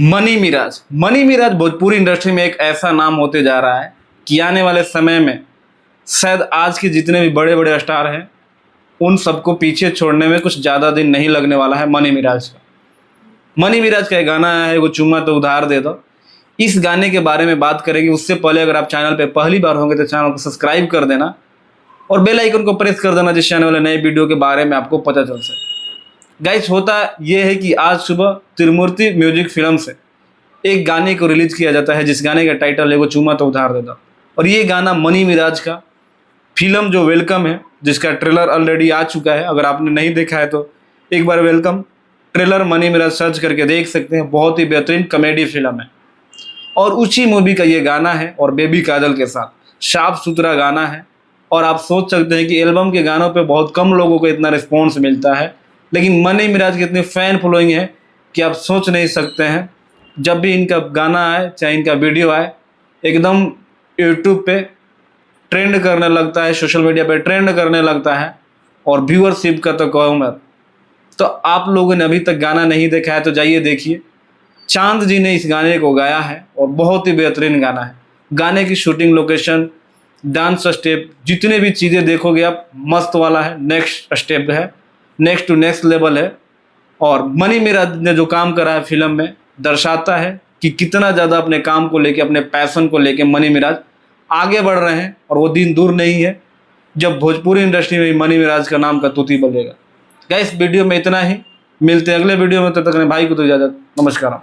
Money Miraj Bhojpuri industry में एक ऐसा नाम होते जा रहा है कि आने वाले समय में शायद आज के जितने भी बड़े बड़े स्टार हैं उन सबको पीछे छोड़ने में कुछ ज़्यादा दिन नहीं लगने वाला है मनी मिराज का। मनी मिराज का एक गाना है, वो चुम्मा तो उधार दे दो। इस गाने के बारे में बात करेंगे। उससे पहले अगर आप चैनल पे पहली बार होंगे तो चैनल को सब्सक्राइब कर देना और बेल आइकन को प्रेस कर देना, जिससे आने वाले नए वीडियो के बारे में आपको पता चल सके। गाइस, होता ये है कि आज सुबह त्रिमूर्ति म्यूजिक फिल्म से एक गाने को रिलीज किया जाता है, जिस गाने का टाइटल है वो चुम्मा तो उधार देता। और ये गाना मनी मिराज का फिल्म जो वेलकम है, जिसका ट्रेलर ऑलरेडी आ चुका है। अगर आपने नहीं देखा है तो एक बार वेलकम ट्रेलर मनी मिराज सर्च करके देख सकते हैं। बहुत ही बेहतरीन कॉमेडी फिल्म है और उसी मूवी का ये गाना है और बेबी काजल के साथ साफ सुथरा गाना है। और आप सोच सकते हैं कि एल्बम के गानों पे बहुत कम लोगों को इतना रिस्पॉन्स मिलता है, लेकिन मनी मिराज की इतनी फैन फॉलोइंग है कि आप सोच नहीं सकते हैं। जब भी इनका गाना आए चाहे इनका वीडियो आए, एकदम यूट्यूब पे ट्रेंड करने लगता है, सोशल मीडिया पे ट्रेंड करने लगता है। और व्यूअरशिप का तो कहूँ मैं, तो आप लोगों ने अभी तक गाना नहीं देखा है तो जाइए देखिए। चांद जी ने इस गाने को गाया है और बहुत ही बेहतरीन गाना है। गाने की शूटिंग लोकेशन, डांस स्टेप, जितने भी चीज़ें देखोगे आप, मस्त वाला है। नेक्स्ट स्टेप है, नेक्स्ट टू नेक्स्ट लेवल है। और मनी मिराज ने जो काम करा है फिल्म में, दर्शाता है कि कितना ज़्यादा अपने काम को लेके, अपने पैशन को लेके मनी मिराज आगे बढ़ रहे हैं। और वो दिन दूर नहीं है जब भोजपुरी इंडस्ट्री में मनी मिराज का नाम का तूती बजेगा। गाइस, वीडियो में इतना ही। मिलते हैं अगले वीडियो में, तब तक भाई को तो इजाज़त। नमस्कार।